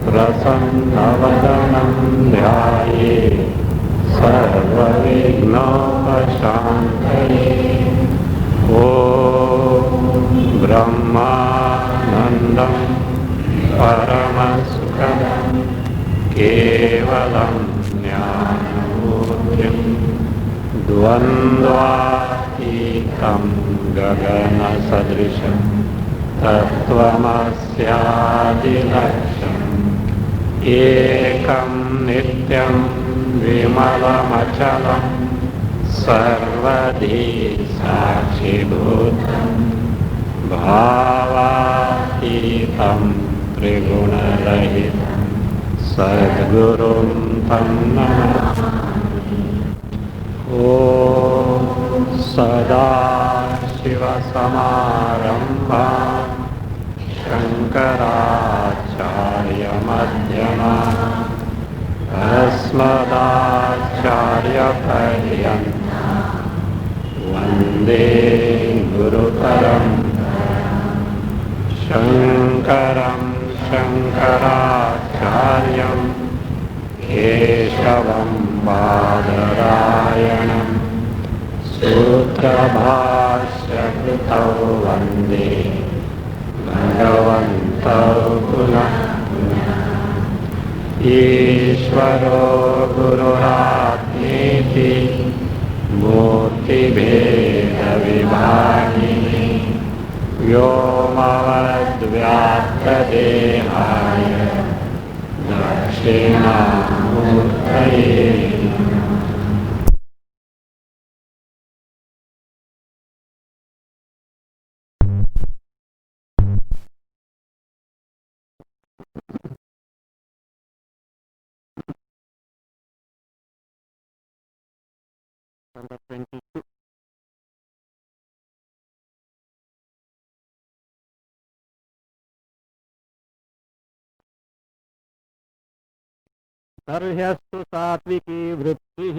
प्रसन्नवदनं ध्याये सर्वविघ्नोपशान्तये। ॐ ब्रह्मानन्दं परमसुखदं केवलं ज्ञानमूर्तिं द्वन्द्वातीतं गगनसदृशं तत्त्वमस्यादिलक्ष्यम् एकं नित्यं विमलमचलं सर्वधी साक्षिभूतं भावातीतं त्रिगुणरहितं सद्गुरुं तं नमामि। ॐ सदाशिवसमारम्भां शङ्कराचार्यमध्यमाम् अस्मदाचार्यपर्यन्तां वन्दे गुरुपरम्परां। शङ्करं शङ्कराचार्यं केशवं बादरायणं सूत्रभाष्यकृतौ वन्दे भगवन्तौ पुनः पुनः। ईश्वरो गुरुरात्मेति मूर्तिभेदविभागिने व्योमवद्व्याप्तदेहाय दक्षिणामूर्तये नमः। Number 22. सर्ह्यस्तु सात्विकी वृत्तिः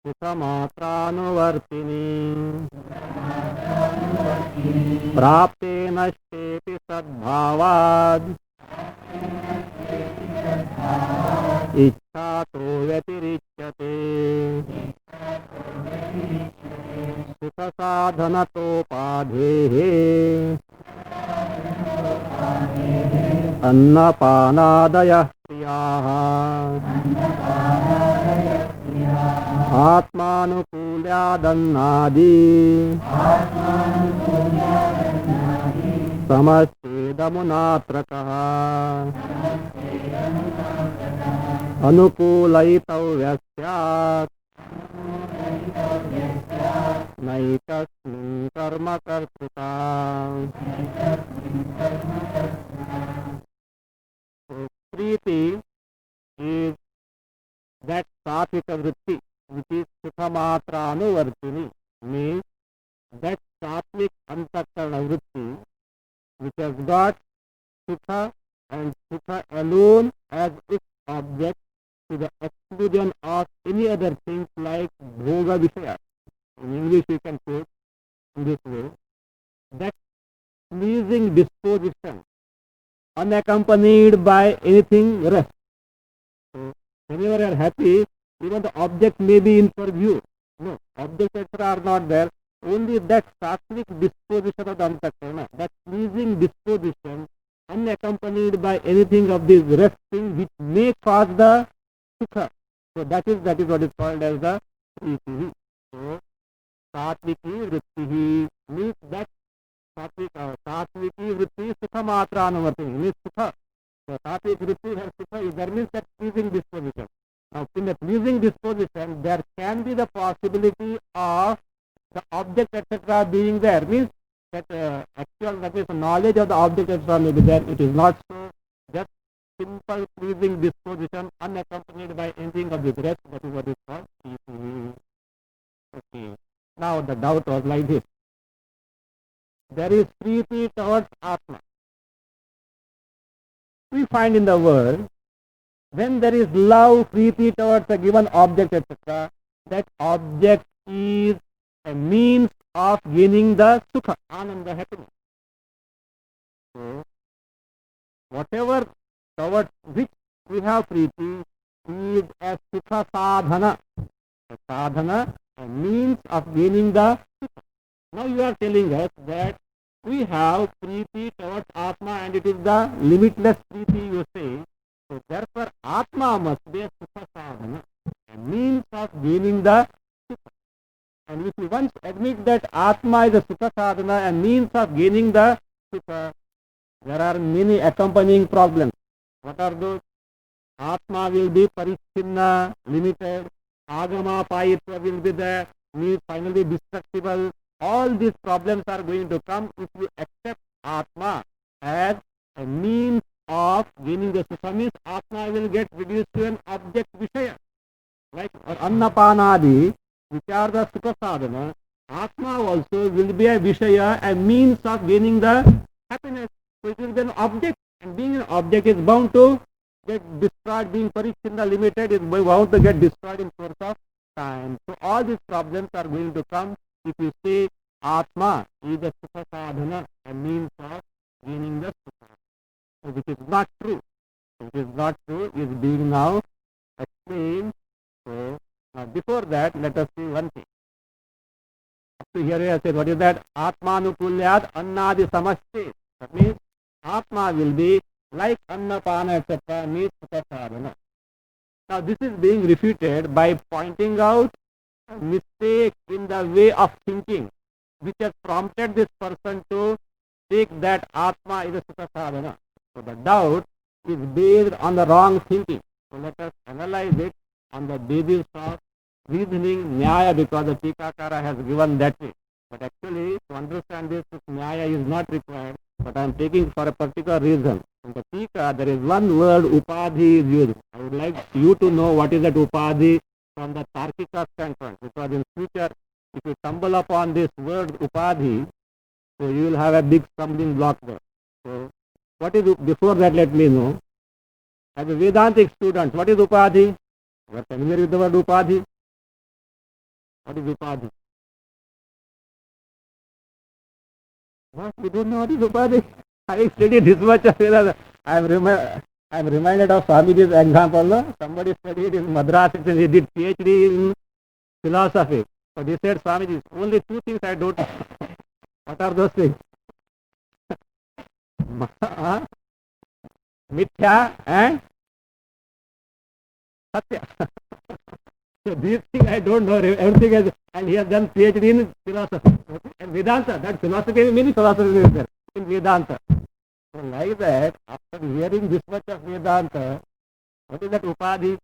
सुखमात्रानुवर्तिनी प्राप्ते नश्येऽपि सद्भावाद् इच्छा तो व्यतिरिच्यते सुख साधनतोपाधेः अन्नपानादयः क्रियाः आत्मानुकूल्यादन्नादि समश्चेदमुनात्रकः अनुकूलयितव्यः स्यात् नैकस्मिन् कर्मकर्तृता। प्रीति is that satvika vritti which is sukhamatra-anuvartini, means that sattvic antakarana vritti which has got sukha and sukha alone as its object to the exclusion of any other things like bhoga vishaya. In English you can put in this way, that pleasing disposition unaccompanied by anything rest. So whenever you are happy, even the object may be in purview. No, objects etc. are not there. Only that sattvic disposition of the antakarana, that pleasing disposition unaccompanied by anything of this resting which may cause the sukha. So that is what is called as the priti. So satviki vrittihi means that satviki vritti sukha matra anuvartini means sukha. So satvik vritti has sukha, that means that pleasing disposition. Now in the pleasing disposition there can be the possibility of the object etc. being there, means that actual, that is knowledge of the object etc. may be there. It is not so. Just simple pleasing disposition unaccompanied by anything of the rest, that is what is called priti. Okay. Now the doubt was like this. There is priti towards Atma. We find in the world, when there is love, priti towards a given object etc., that object is a means of gaining the sukha, ananda, happiness. So, whatever towards which we have Preeti is a Sukha sadhana. A sadhana, a means of gaining the Sukha. Now you are telling us that we have Preeti towards Atma and it is the limitless Preeti you say. So therefore Atma must be a Sukha sadhana, a means of gaining the Sukha. And if we once admit that Atma is a Sukha sadhana, a means of gaining the Sukha, there are many accompanying problems. What are those? Atma will be parichinna, limited. Agama payitva will be there, means finally destructible. All these problems are going to come if we accept Atma as a means of gaining the Sukha. Means Atma will get reduced to an object Vishaya. Like Annapanadi, which are the Sukha sadhana, Atma also will be a Vishaya, a means of gaining the happiness. So it will be an object, and being an object is bound to get destroyed, being parichinna, limited, is bound to get destroyed in course of time. So all these problems are going to come if you say Atma is a Sukha sadhana, a means of gaining the Sukha. Which is not true. It is not true, is being now explained. So now before that, let us see one thing. Up to here I said, what is that? Atmanukulyat annadi samashti. That means Atma will be like Annapana, etc. means Sukha sadhana. Now this is being refuted by pointing out a mistake in the way of thinking, which has prompted this person to take that Atma is a Sukha sadhana. So the doubt is based on the wrong thinking. So let us analyze it on the basis of reasoning Nyaya, because the Tikakara has given that way. But actually, to understand this, Nyaya is not required, but I am taking for a particular reason. In the Tika, there is one word, Upadhi, is used. I would like you to know what is that Upadhi from the Tarkika standpoint, because in future, if you stumble upon this word Upadhi, so you will have a big stumbling block there. So, what is, before that let me know, as a Vedantic student, what is Upadhi? You are familiar with the word Upadhi? What is Upadhi? What? We don't know what is Upadhi? I studied this much of Vedanta. I am reminded of Swamiji's example. No? Somebody studied in Madras and he did PhD in philosophy. So he said, Swamiji, only two things I don't know. What are those things? Mithya and Satya. So these things I don't know. Everything else, and he has done PhD in philosophy. Okay? And Vedanta, that philosophy, many philosophy is there in Vedanta. So like that, after hearing this much of Vedanta, what is that Upadhi?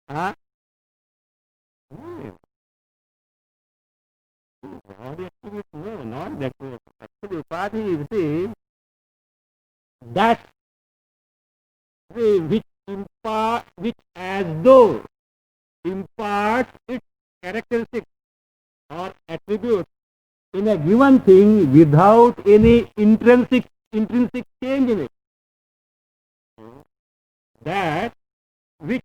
Huh? No, not that. Actually, Upadhi is that which as though imparts its characteristics or attributes in a given thing without any intrinsic change in it. That which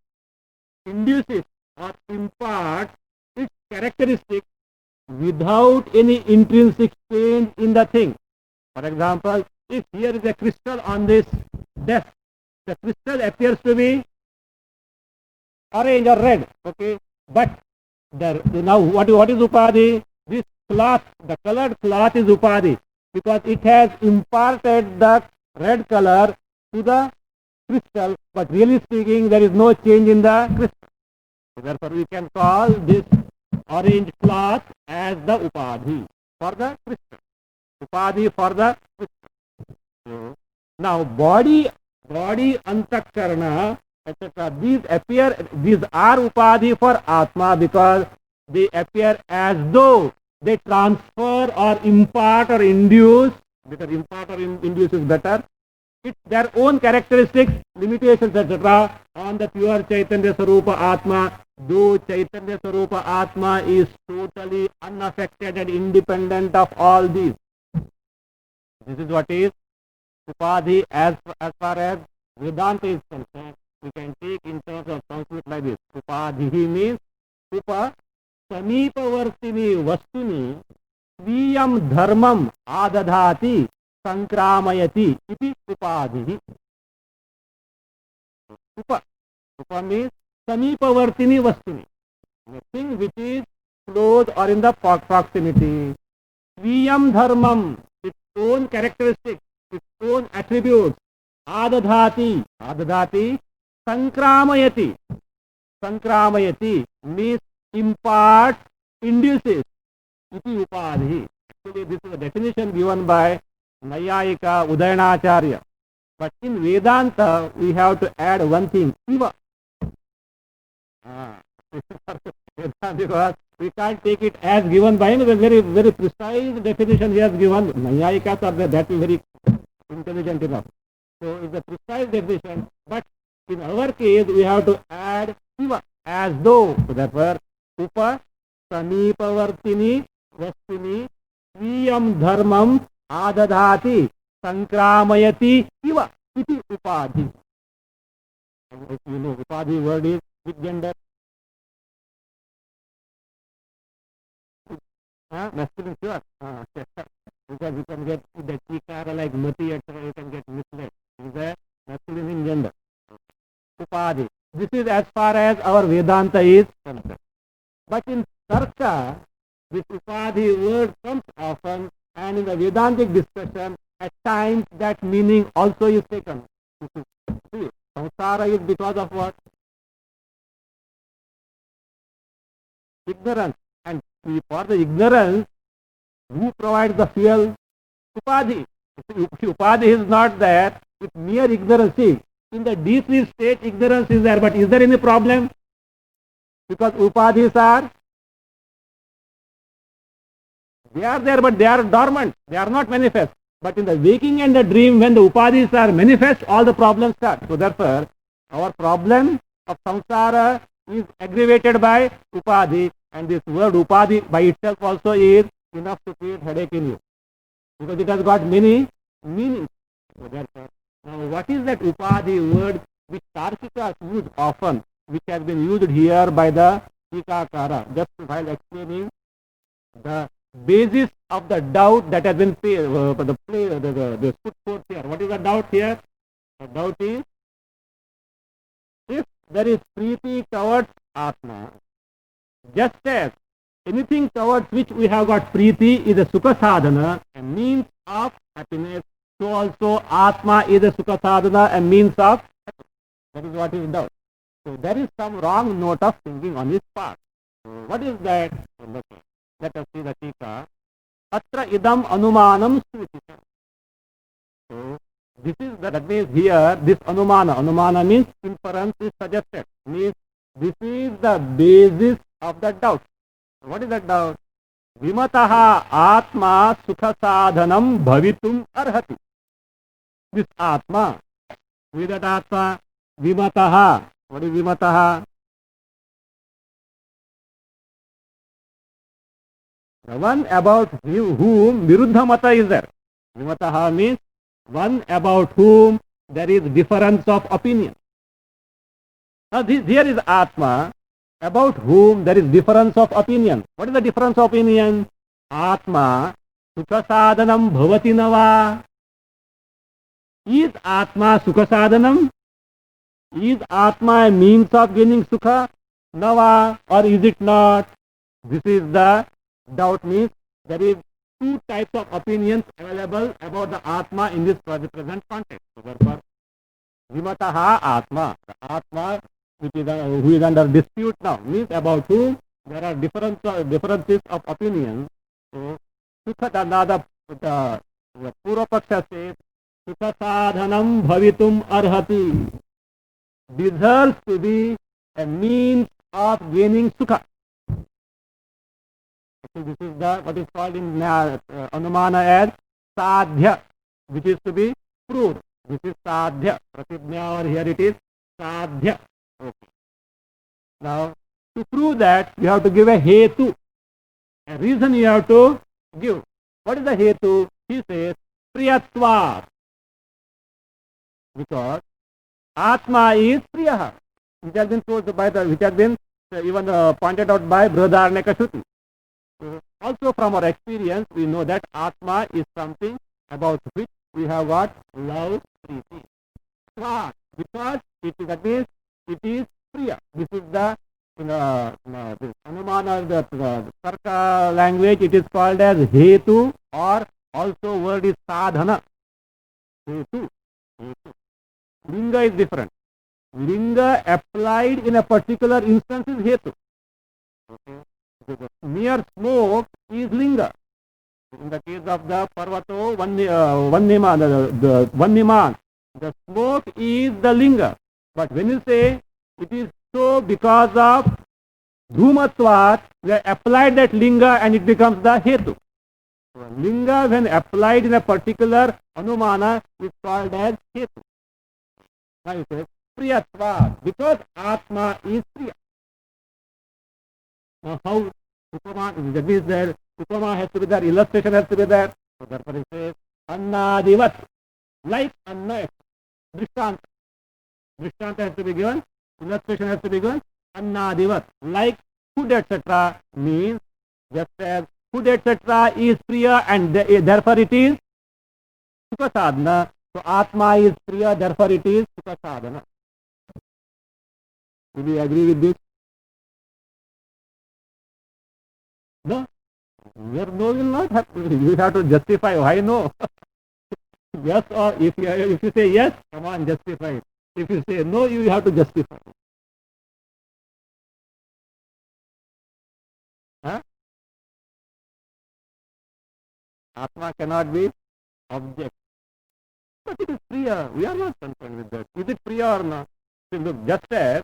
induces or imparts its characteristics without any intrinsic change in the thing. For example, if here is a crystal on this desk, the crystal appears to be orange or red, okay, but now what is Upadhi? This cloth, the colored cloth is Upadhi, because it has imparted the red color to the crystal, but really speaking there is no change in the crystal. So therefore we can call this orange cloth as the Upadhi for the crystal. Upadhi for the crystal. So, now body, antakarana, etc. These are Upadhi for Atma, because they appear as though they transfer or impart or induce, because impart or induce is better, it's their own characteristics, limitations, etc. on the pure Chaitanya Sarupa Atma, though Chaitanya Sarupa Atma is totally unaffected and independent of all these. This is what is Upadhi as far as Vedanta is concerned. We can take in terms of Sanskrit like this. Upadhi means Upa Samipavartini Vastuni Sviyam Dharmam Adadhati संक्रामयति इति उपाधि. Upa means समीपवर्तिनी वस्तुनि, a thing which is close or in the proximity. Sviyam dharmam, its own characteristics, its own attributes. Adadhati, sankramayati. Sankramayati means imparts, induces. Iti upadhi. Actually, this is a definition given by Nayayika Udayanacharya. But in Vedanta, we have to add one thing, iva. Because we can't take it as given by him. The very, very precise definition he has given. Nayayikas are that very intelligent enough. So it's a precise definition. But in our case, we have to add iva, as though. So therefore, upa samipavartini vastuni sviyam dharmam adadhati sankramayati iva iti upadhi. If you know, upadhi word is with gender. Masculine, sure. Because you can get the chikara like mati, etc. You can get misled. It is a masculine in gender. Upadhi. This is as far as our Vedanta is concerned. But in Tarka, this upadhi word comes often, and in the Vedantic discussion, at times that meaning also is taken. See, samsara is because of what? Ignorance. And for the ignorance, who provides the fuel? Upadhi. Upadhi is not there with mere ignorance. See, in the deep sleep state, ignorance is there, but is there any problem? Because upadhis are, they are there, but they are dormant. They are not manifest. But in the waking and the dream, when the upadhis are manifest, all the problems start. So therefore, our problem of samsara is aggravated by upadhi, and this word upadhi by itself also is enough to create headache in you, because it has got many meanings. So therefore, now what is that upadhi word which Tarkikas use often, which has been used here by the Tikakara, just while explaining the basis of the doubt that has been put forth here. What is the doubt here? The doubt is, if there is preeti towards Atma, just as anything towards which we have got preeti is a sukha sadhana, a means of happiness, so also Atma is a sukha sadhana, a means of happiness. That is what is doubt. So there is some wrong note of thinking on his part. So what is that? Let us see the tika. Atra idam anumanam srutika. So this is that means here this anumana means inference is suggested, means this is the basis of the doubt. What is that doubt? Vimataha atma sukha sadhanam bhavitum arhati. This atma, who is that atma? Vimataha. What is vimataha? The one about whom viruddha mata is there. Vimataha means one about whom there is difference of opinion. Now here is Atma, about whom there is difference of opinion. What is the difference of opinion? Atma sukha sadhanam bhavati nava. Is Atma sukha sadhanam? Is Atma a means of gaining sukha? Nava, or is it not? This is the doubt, means there is two types of opinions available about the Atma in this present context. So therefore, Vimataha Atma, the Atma which is who is under dispute now, means about whom there are differences of opinion. So Sukha, the Purva Paksha says, Sukha sadhanam bhavitum arhati, deserves to be a means of gaining sukha. So this is the what is called in Anumana as sadhya, which is to be proved. This is sadhya. Pratibhya, or here it is sadhya. Okay. Now, to prove that, you have to give a hetu, a reason you have to give. What is the hetu? He says priyatva, because Atma is priyaha, which has been told by which has been even pointed out by Brihadaranyaka Shruti. Also from our experience, we know that Atma is something about which we have what? Love, Priti. Svat, because that means it is Priya. This is the this Anumana, the Tarka language, it is called as Hetu, or also word is Sadhana. Hetu. Linga is different. Linga applied in a particular instance is Hetu. Okay. The mere smoke is Linga. In the case of the Parvato, Vanniman, the smoke is the Linga. But when you say it is so because of Dhumatvat, we applied that Linga and it becomes the Hetu. So Linga, when applied in a particular Anumana, is called as Hetu. Now you say Priyatvat, because Atma is Priya. Now how Upama, that means that Upama has to be there, illustration has to be there. So therefore it says Annadivat, like Anna, Drishtanta. Drishtanta has to be given, illustration has to be given, Annadivat, like food etc. means just as food etc. is Priya and therefore it is Sukha Sadhana. So Atma is Priya, therefore it is Sukha Sadhana. Do you agree with this? No? Your no will not happen. You have to justify why no. Yes, or if you say yes, come on, justify it. If you say no, you have to justify it. Huh? Atma cannot be object. But it is Priya. We are not concerned with that. Is it Priya or not? See, look, just as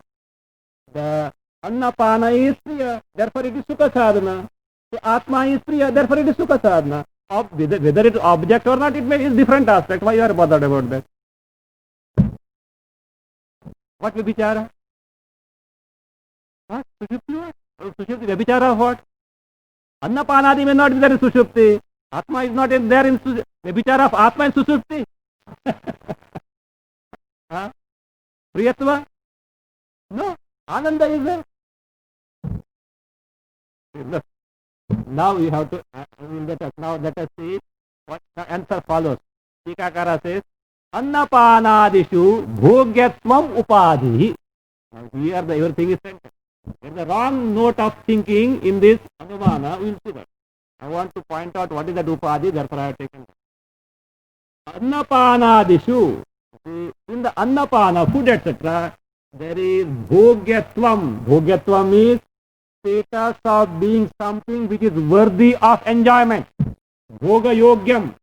the Annapana is Priya, therefore it is Sukha Sadhana. So Atma is Priya, therefore it is Sukha Sadhana. Whether it is object or not, it may be different aspect. Why you are bothered about that? What Vibhichara? What? Sushupti what? Sushupti, Vibhichara what? Annapanadi may not be there in Sushupti. Atma is not there in Vibhichara of Atma and Sushupti. Huh? Priyatva? No. Ananda is there. Look. Now you have to, now let us see what the answer follows. Tikakara says, Annapanadishu bhogyatvam upadhi. Now here the everything is sentence. There is a wrong note of thinking in this Anumana, we will see that. I want to point out what is that upadhi, therefore I have taken that. Annapanadishu. In the Annapana, food etc., there is bhogyatvam. Bhogyatvam is status of being something which is worthy of enjoyment. Bhoga yogyam.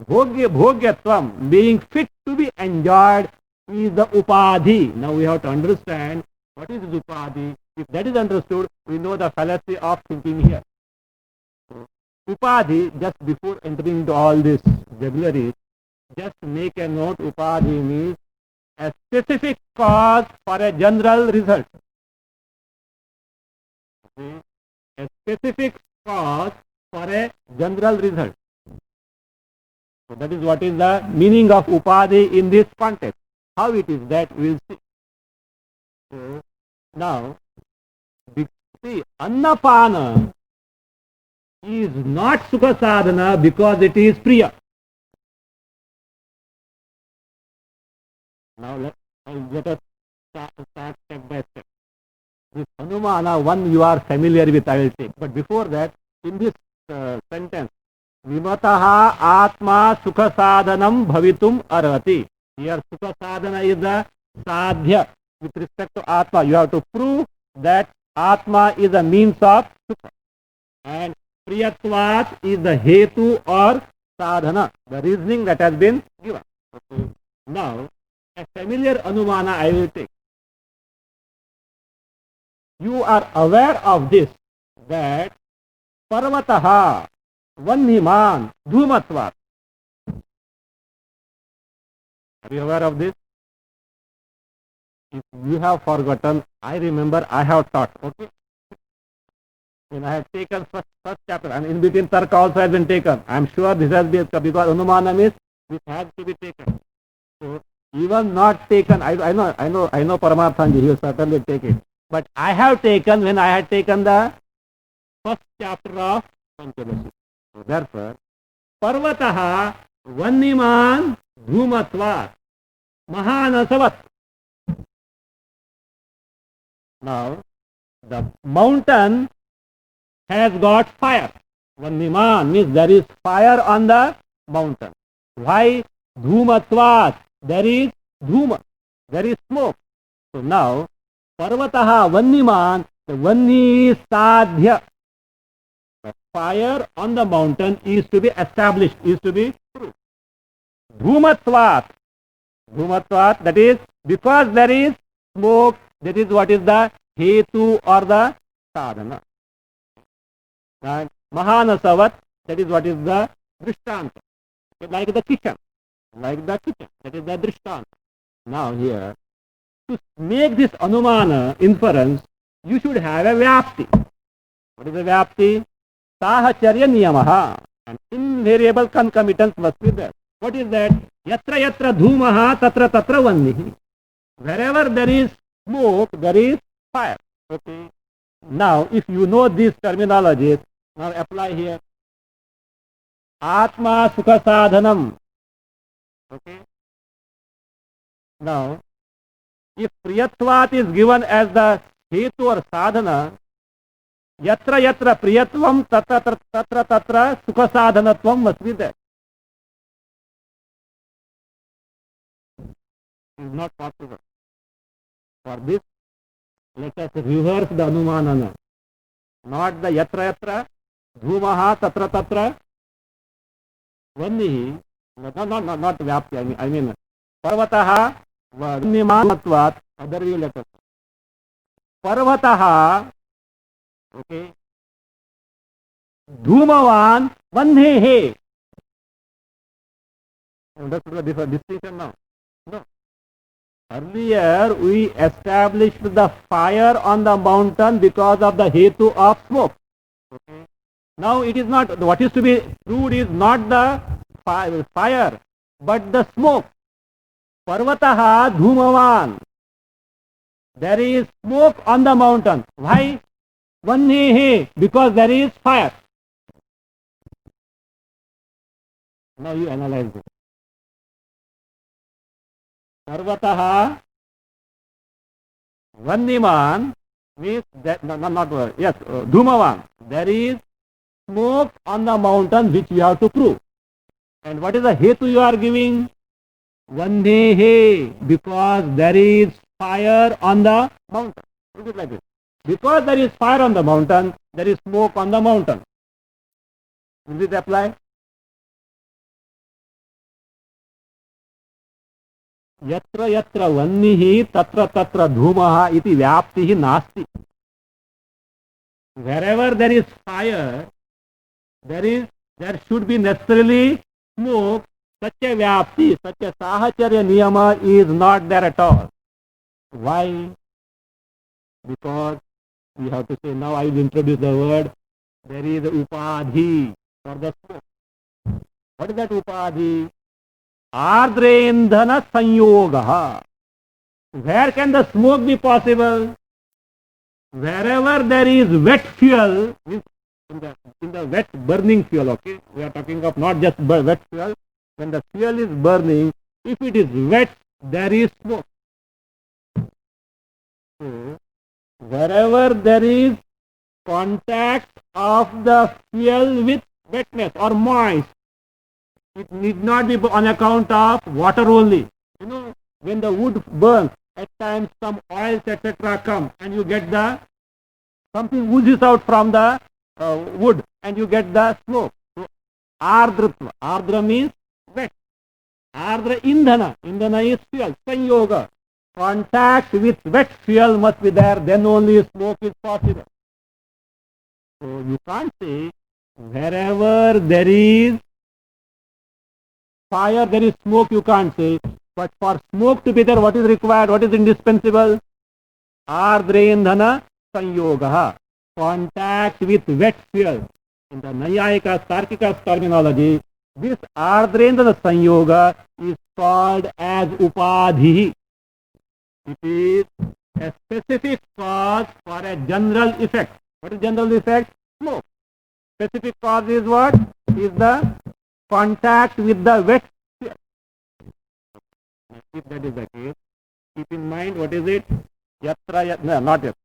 Bhogyatvam, being fit to be enjoyed, is the upadhi. Now we have to understand what is upadhi. If that is understood, we know the fallacy of thinking here. Upadhi, just before entering into all this vocabulary, just make a note, upadhi means a specific cause for a general result. A specific cause for a general result. So that is what is the meaning of upadhi in this context. How it is that we will see. So now, see, Annapana is not Sukha Sadhana because it is Priya. Now let us start step by step. This Anumana, one you are familiar with, I will take. But before that, in this sentence, Vimataha Atma Sukha Sadhanam Bhavitum Arhati. Here Sukha Sadhana is the sadhya. With respect to Atma, you have to prove that Atma is a means of Sukha. And Priyatvat is the Hetu or Sadhana, the reasoning that has been given. Okay. Now, a familiar Anumana I will take. You are aware of this, that Parvataha, Vanniman, Dhumatvat. Are you aware of this? If you have forgotten, I remember I have taught, okay? When I have taken first chapter, and in between Tarka also has been taken. I am sure this has been, because Anumana means this has to be taken. So, even not taken, I know Paramarthanji, he will certainly take it. But I have taken when I had taken the first chapter of Panchalasi. So therefore, Parvataha Vanniman Dhumatvat Mahanasavat. Now, the mountain has got fire. Vanniman means there is fire on the mountain. Why? Dhumatvat. There is dhuma. There is smoke. So now, Parvataha Vanniman, the Vanni is sadhya. The fire on the mountain is to be established, is to be true. Dhumatvat. Dhumatvat, that is, because there is smoke, that is what is the hetu or the sadhana. And Mahanasavat, that is what is the drishtanta. Like the kitchen. Like the kitchen. That is the drishtanta. Now here, to make this anumana inference, you should have a vyapti. What is a vyapti? Sahacharya niyamaha. An invariable concomitance must be there. What is that? Yatra yatra dhumaha tatra tatra vannihi. Wherever there is smoke, there is fire. Okay. Now, if you know these terminologies, now apply here. Atma sukha sadhanam. Okay. Now, if priyatvat is given as the hetu or sadhana, yatra yatra priyatvam tatra tatra tatra sukha sadhanatvam must be there. It is not possible. For this, let us reverse the anumanana. Not the yatra yatra dhumaha tatra tatra vannihi. Not vyapti. I mean parvataha vannimanatvat. Other way let us. Parvataha, okay, dhumavan vannehe. Understood the distinction now? No. Earlier we established the fire on the mountain because of the hetu of smoke. Okay. Now it is not, what is to be proved is not the fire, but the smoke. Parvataha dhumavan. There is smoke on the mountain. Why? Vannehe, because there is fire. Now you analyze this. Parvataha Vanniman means that, yes, Dhumavan. There is smoke on the mountain which you have to prove. And what is the hetu you are giving? Vannehe, because there is fire on the mountain. Look it like this. Because there is fire on the mountain, there is smoke on the mountain. Will it apply? Yatra yatra vannihi tatra tatra dhumaha iti vyaptihi nasti. Wherever there is fire, there should be necessarily smoke. Such a vyapti, such a sahacharya niyama is not there at all. Why? Because we have to say, now I will introduce the word, there is upadhi for the smoke. What is that upadhi? Ardrendhana sanyogaha. Where can the smoke be possible? Wherever there is wet fuel, in the wet burning fuel, okay? We are talking of not just wet fuel. When the fuel is burning, if it is wet, there is smoke. So, wherever there is contact of the fuel with wetness or moist, it need not be on account of water only. You know, when the wood burns, at times some oils, etc. come and you get something oozes out from the wood and you get the smoke. So, ardratva. Ardra means wet. Ardra indhana. Indhana is fuel. Sanyoga. Contact with wet fuel must be there, then only smoke is possible. So you can't say wherever there is fire, there is smoke, you can't say. But for smoke to be there, what is required? What is indispensable? Ardrendhana sanyogaha. Contact with wet fuel. In the Nayayika, Tarkika terminology, this Ardrendhana sanyoga is called as upadhi. It is a specific cause for a general effect. What is general effect? Smoke. Specific cause is what? Is the contact with the wet sphere. If that is the case, keep in mind what is it? Yatra, no, not yet.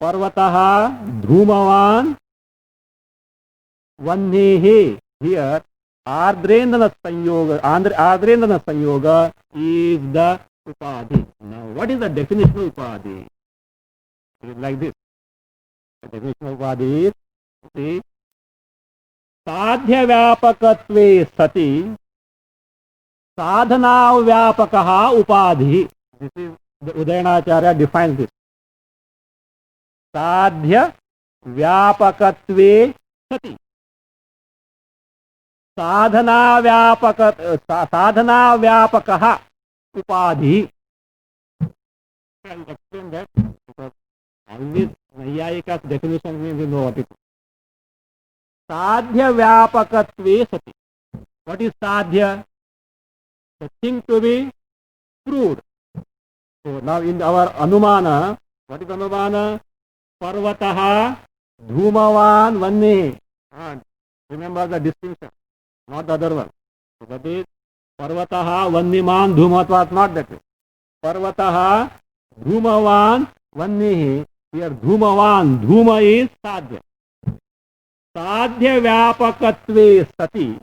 Parvataha dhrumavan vannehe. Here, ardrendana sanyoga is the upadhi. Now, what is the definition of upadhi? It is like this. The definition of upadhi is, see, साध्य व्यापकत्वे सति साधना व्यापकः उपाधि. This is the Udayanacarya defines this. साध्य व्यापकत्वे सति साधना व्यापकः उपाधि. I'll explain that because always Naiyayika's definition means you know what it is. Sadhya vyapakatve sati. What is sadhya? The thing to be proved. So now in our anumana, what is anumana? Parvataha dhumavan vanne. Remember the distinction, not the other one. So that is Parvataha vanniman dhumatvat, not that way. Parvataha dhumavan vanne. Here dhumavan, dhuma is sadhya. Sadhya vyapakatve sati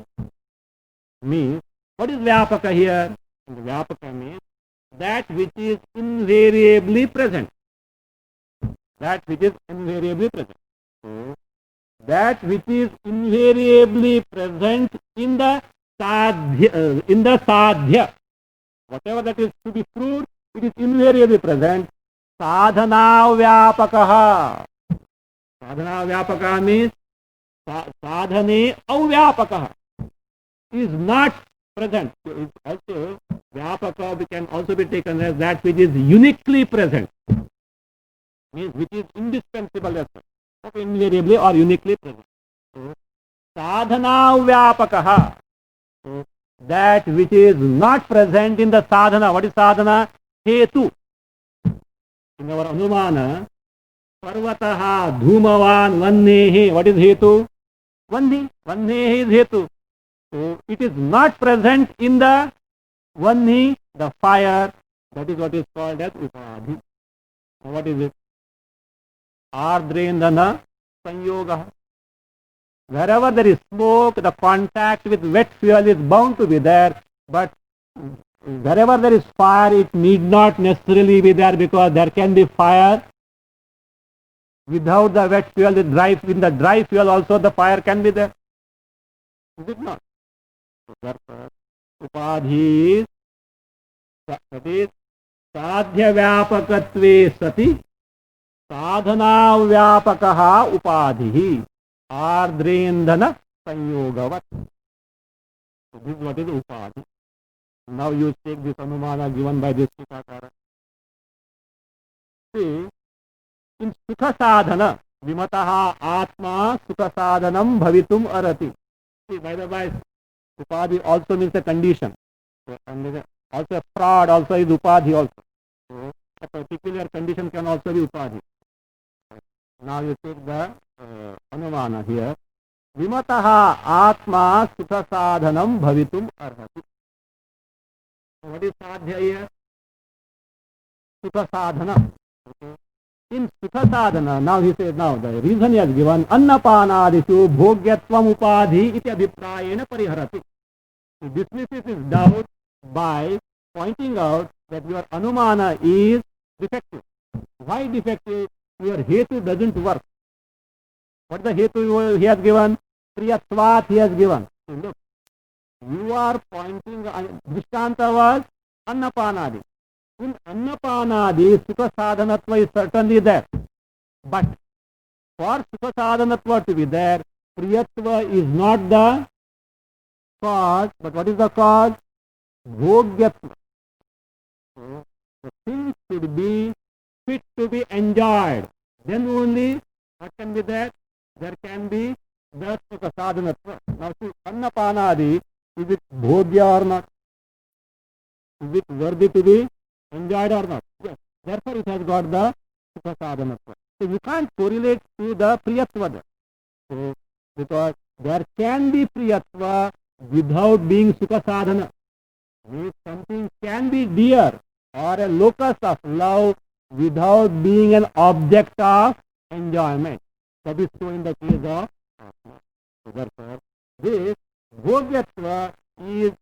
means, what is vyapaka here? Vyapaka means that which is invariably present. That which is invariably present. So, that which is invariably present in the sadhya, whatever that is to be proved, it is invariably present. Sadhana vyapakaha. Sadhana vyapakaha means sadhane avyapakaha is not present. So also vyapaka can also be taken as that which is uniquely present, means which is indispensable as such, okay, invariably or uniquely present. So sadhana vyapakaha, so that which is not present in the sadhana. What is sadhana? Hetu. In our anumana, Parvataha dhumavan vannehe. What is hetu? Vanni. Vannehe is hetu. So it is not present in the vanni, the fire. That is what is called as upadhi. What is it? Ardrendana sanyoga. Wherever there is smoke, the contact with wet fuel is bound to be there, but wherever there is fire, it need not necessarily be there, because there can be fire without the wet fuel. In the dry fuel also the fire can be there. Is it not? So therefore, upadhi is sadhya vyapakatve sati sadhana vyapakaha upadhi ardrendana sanyogavat. So this is what is upadhi. Now you take this anumana given by this Tikakara. See, in sukha sadhana, vimataha atma sukha sadhanam bhavitum arati. See, by the way, upadhi also means a condition. So, and also a fraud also is upadhi also. So, a particular condition can also be upadhi. Now you take the anumana here. Vimataha atma sukha sadhanam bhavitum arhati. What is sadhya here? Sukha sadhana. Okay. In sukha sadhana, now he says, now the reason he has given, annapanadishu bhogyatvam upadhi iti abhiprayena pariharati. He dismisses his doubt by pointing out that your anumana is defective. Why defective? Your hetu doesn't work. What the hetu he has given? Priyatvat he has given. So look, you are pointing, Drishtanta was Annapanadi. In Annapanadi, Sukha Sadhanatva is certainly there. But for Sukha Sadhanatva to be there, Priyatva is not the cause, but what is the cause? Bhogyatva. So, the thing should be fit to be enjoyed. Then only what can be there? There can be the Sukha Sadhanatva. Now see, Annapanadi, is it bhodya or not? Is it worthy to be enjoyed or not? Yes. Therefore it has got the sukha sadhanatva. So you can't correlate to the priyatva there. So because there can be priyatva without being sukha sadhana. Means something can be dear or a locus of love without being an object of enjoyment. That is so in the case of Atma. So therefore, this bhogyatva is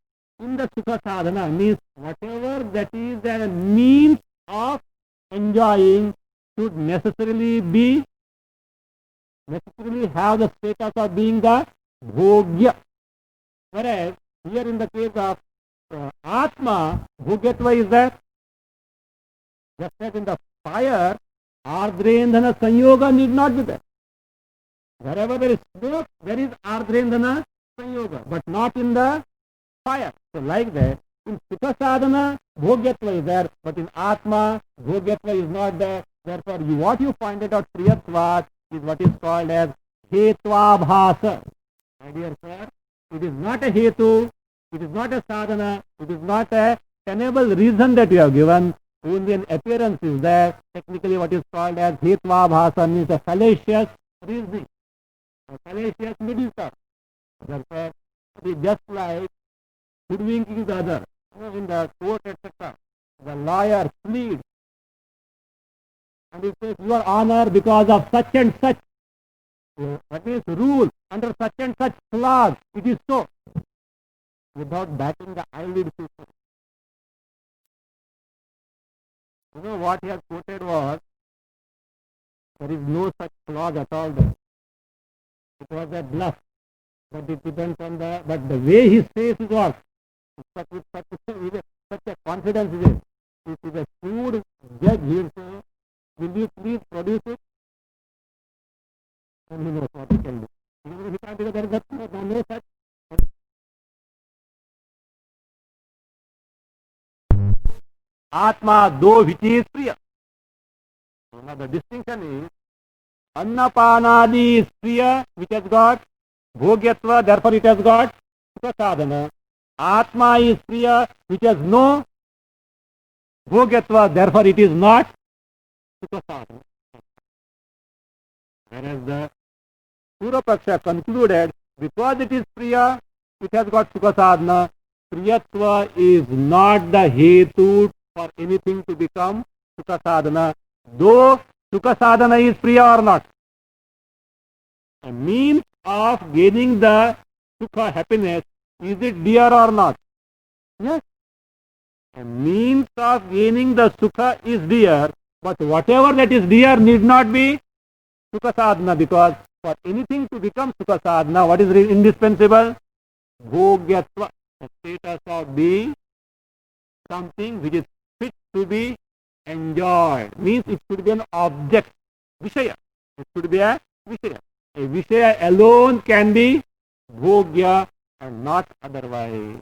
in the sukha sadhana, means whatever that is a means of enjoying should necessarily have the status of being the bhogya. Whereas here in the case of Atma, bhogyatva is there. Just as in the fire, ardrendhana sanyoga need not be there. Wherever there is smoke, there is ardrendhana sanyoga, but not in the fire. So like that, in sukha sadhana, bhogyatva is there, but in Atma, bhogyatva is not there. Therefore, what you pointed out, priyatvat, is what is called as hetvabhasa. My dear sir, it is not a hetu, it is not a sadhana, it is not a tenable reason that you have given. Only an appearance is there. Technically, what is called as hetvabhasa means a fallacious reasoning, a fallacious middle term. Therefore, it is just like hoodwinking the other. In the court, etc., the lawyer pleads and he says, "Your Honor, because of such and such, that means rule, under such and such clause, it is so," without batting the eyelid. You know what he has quoted was, there is no such clause at all there. It was a bluff, but it depends on but the way he says it was, with such a confidence it is. If it is a shrewd judge, he will say, "Will you please produce it?" And he knows what he can do. He can't do that, no such. Atma, though which is priya. Now the distinction is, annapanadi is priya, which has got bhogyatva, therefore it has got sukha sadhana. Atma is priya, which has no bhogyatva, therefore it is not sukha sadhana. Whereas the Purvapaksha concluded, because it is priya, it has got sukha sadhana, priyatva is not the hetu for anything to become sukha sadhana, though sukha sadhana is priya or not. A means of gaining the sukha happiness, is it dear or not? Yes. A means of gaining the sukha is dear, but whatever that is dear need not be sukha sadhana, because for anything to become sukha sadhana, what is indispensable? Bhogyatva, the status of being something which is fit to be enjoyed. Means it should be an object, vishaya. It should be a vishaya. A vishaya alone can be bhogya and not otherwise.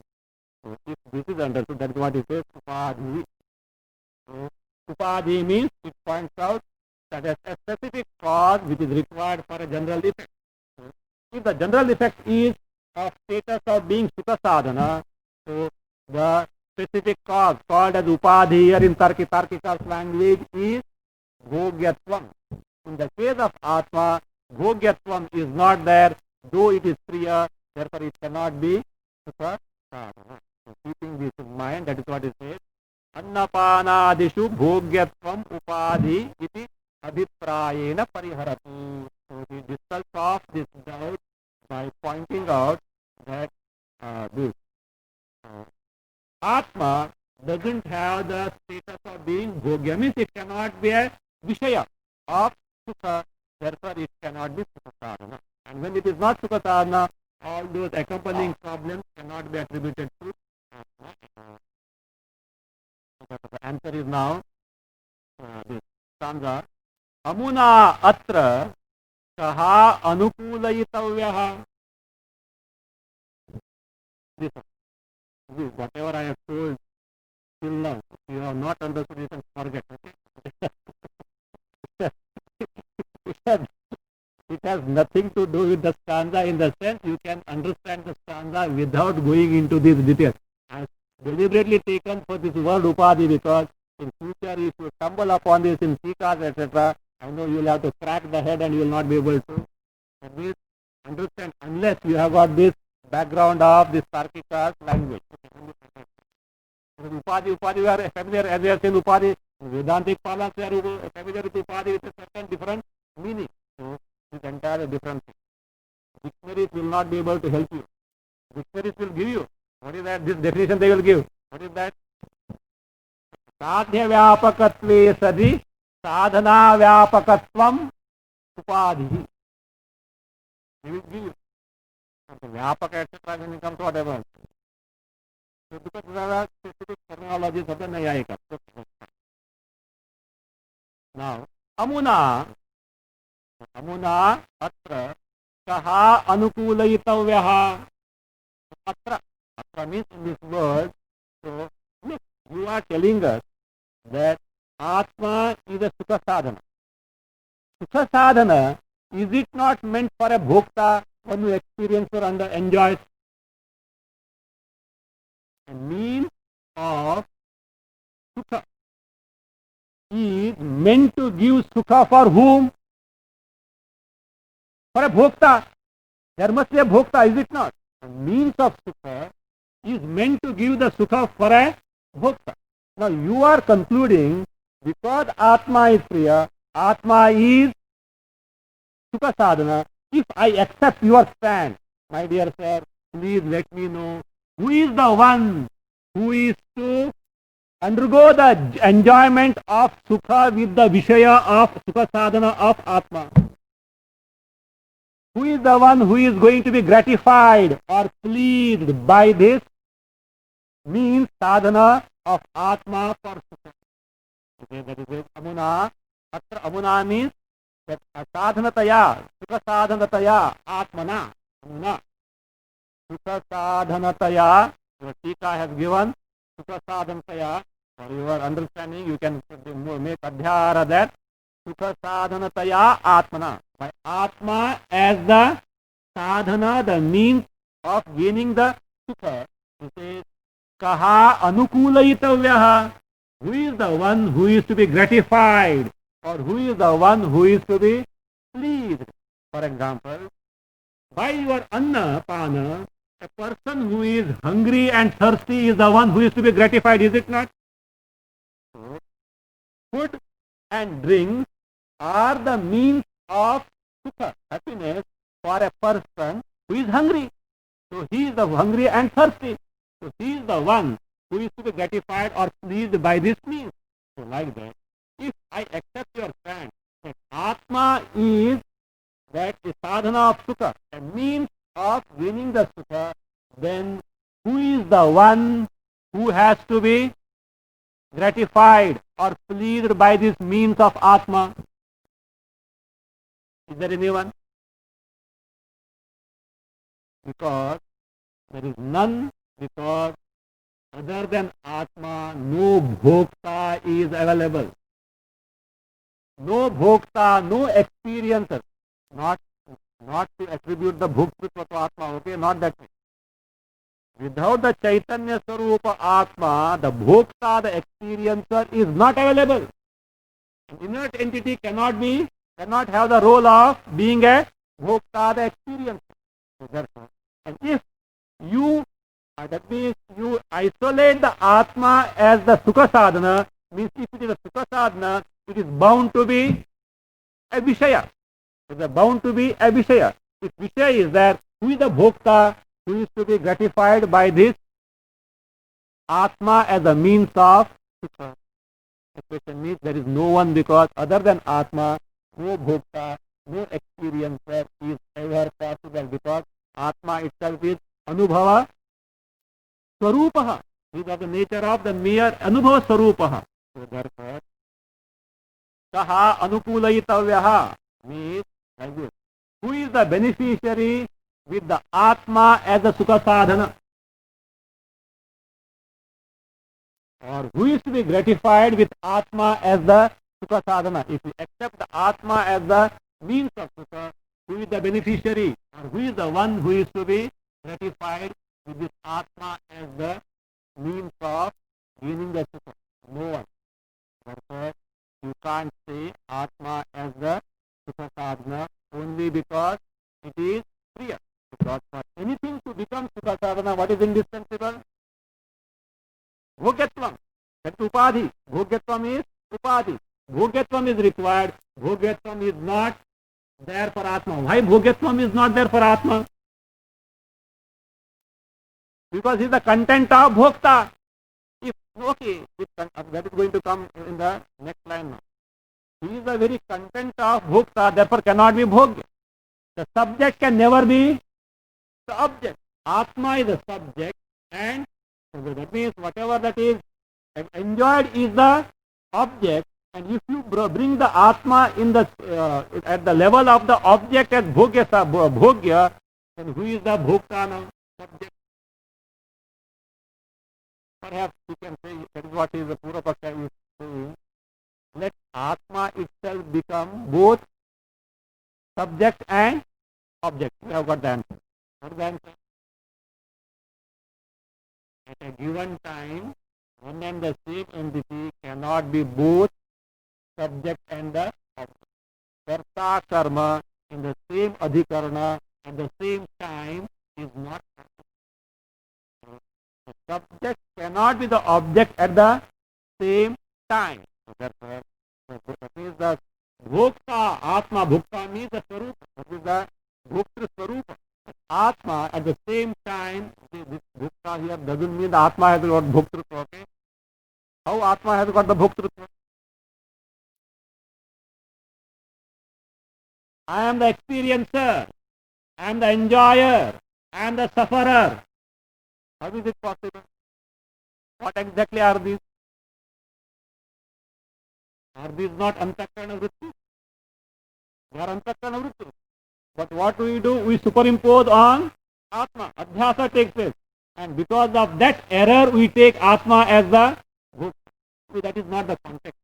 So if this is understood, that is what it says, upadhi. So upadhi means it points out that a specific cause which is required for a general effect. So if the general effect is of status of being sukha sadhana, so the specific cause called as upadhi here in Tarkika's language is bhogyatvam. In the case of Atma, bhogyatvam is not there, though it is priya, therefore it cannot be sukha sadhana. So keeping this in mind, that is what it says, annapanadishu bhogyatvam upadhi iti abhiprayena pariharatu. So he dispels off this doubt by pointing out that this Atma doesn't have the status of being bhogya, means it cannot be a vishaya of sukha, therefore it cannot be sukha sadhana. And when it is not sukha sadhana, all those accompanying problems cannot be attributed to Atma. The answer is now this stanza. Amuna atra kaha anukulayitavyaha. This whatever I have told till now, you have not understood, you can forget. Okay? It has nothing to do with the stanza in the sense you can understand the stanza without going into these details. I have deliberately taken for this word upadhi because in future if you stumble upon this in Sikas, etc., I know you will have to crack the head and you will not be able to understand unless you have got this background of this Tarkika's language. Upadhi, we are familiar, as we have seen Upadhi, Vedantic parlance, we are familiar with Upadhi with a certain different meaning. So, this entire different thing. Dictionaries will not be able to help you. Dictionaries will give you. What is that? This definition they will give. What is that? साध्य व्यापकत्वे सदि साधना व्यापकत्वम उपाधि. व्यापक etc. when it comes to whatever. So because there are specific terminologies of the Nayayika. Now, amuna atra kaha anukulayitavyaha. Atra means in this word. So look, you are telling us that Atma is a Sukha Sadhana. Sukha Sadhana, is it not meant for a Bhokta, one who experiences or enjoys? A means of Sukha is meant to give Sukha for whom? For a Bhokta. There must be a Bhokta, is it not? A means of Sukha is meant to give the Sukha for a Bhokta. Now you are concluding, because Atma is Priya, Atma is Sukha Sadhana. If I accept your stand, my dear sir, please let me know who is the one who is to undergo the enjoyment of Sukha with the Vishaya of Sukha Sadhana of Atma. Who is the one who is going to be gratified or pleased by this means sadhana of Atma for Sukha? Okay, that is it. Amuna. Atra amuna means that sadhanataya, Sukha sadhanataya, Atmana. Amuna. Sukha sadhanataya, your Tika has given Sukha sadhanataya. For your understanding, you can make adhyara that Sukha sadhanataya Atmana. By Atma as the sadhana, the means of gaining the Sukha. It says, Kaha anukulayitavyaha. Who is the one who is to be gratified, or who is the one who is to be pleased? For example, by your anna pana, a person who is hungry and thirsty is the one who is to be gratified, is it not? So, food and drink are the means of Sukha, happiness, for a person who is hungry. So he is the hungry and thirsty. So he is the one who is to be gratified or pleased by this means. So like that, if I accept your stand that Atma is that the sadhana of Sukha, a means of winning the Sukha, then who is the one who has to be gratified or pleased by this means of Atma? Is there anyone? Because there is none, because other than Atma, no Bhokta is available. No Bhokta, no experiencer. Not to attribute the Bhokta to Atma, okay, not that way. Without the Chaitanya Sarupa Atma, the Bhokta, the experiencer is not available. An inert entity cannot have the role of being a Bhokta, the experiencer. So therefore, and if you, that means you isolate the Atma as the Sukha Sadhana, means if it is a Sukha Sadhana, it is bound to be a Vishaya. It is bound to be a Vishaya. If Vishaya is there, who is the Bhokta, who is to be gratified by this Atma as a means of Sukha? The question means there is no one, because other than Atma, no Bhokta, no experiencer is ever possible, because Atma itself is Anubhava Swarupaha. He is of the nature of the mere Anubhava Swarupaha. So therefore, Kaha Anukulayitavyaha means like this. Who is the beneficiary with the Atma as a Sukha Sadhana? Or who is to be gratified with Atma as the Sukha Sadhana? If you accept the Atma as the means of Sukha, who is the beneficiary? Or who is the one who is to be gratified with this Atma as the means of gaining the Sukha? No one. Therefore, you can't say Atma as the Sukha Sadhana only because it is Priya. Because for anything to become sadhana, what is indispensable? Bhogyatvam. That's upadhi. Bhogyatvam is upadhi. Bhogyatvam is required. Bhogyatvam is not there for Atma. Why Bhogyatvam is not there for Atma? Because he is the content of Bhokta. If okay, that is going to come in the next line now. He is the very content of Bhokta, therefore cannot be Bhogya. The subject can never be the object. Atma is the subject, and that means whatever that is enjoyed is the object. And if you bring the Atma in the at the level of the object as Bhogya, then who is the Bhokta now? Subject. Perhaps you can say that is what is the Purva-paksha is saying. Let Atma itself become both subject and object. We have got the answer. What is the answer? At a given time, one and the same entity cannot be both subject and the object. Karta karma in the same adhikarana at the same time is not possible. The subject cannot be the object at the same time. So therefore, that is the Bhokta, Atma, Bhokta means the Swarupa. That is the Bhokta Swarupa. Atma at the same time, this Bhokta here doesn't mean the Atma has got Bhoktrutva. Okay? How Atma has got the Bhoktrutva? I am the experiencer, I am the enjoyer, I am the sufferer. How is it possible? What exactly are these? Are these not Antakarana Vritti? They are Antakarana Vritti. But what do? We superimpose on Atma. Adhyasa takes place. And because of that error, we take Atma as the Bhokta. That is not the context.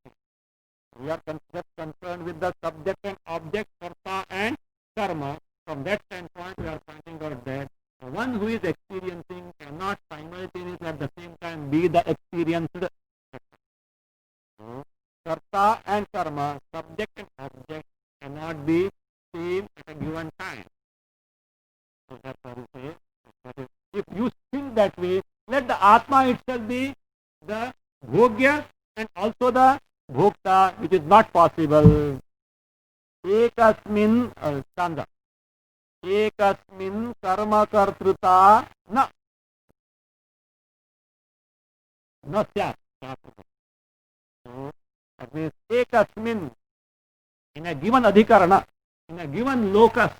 We are just concerned with the subject and object, karta and karma. From that standpoint, we are finding out that the one who is experiencing cannot simultaneously at the same time be the experienced. So, karta and karma, subject and object cannot be same at a given time. So that's why we say, that if you think that way, let the Atma itself be the Bhogya and also the Bhokta, which is not possible. Ekasmin standa. Ekasmin karma kartruta na. Na syat. So, that means ekasmin, in a given adhikarana, in a given locus,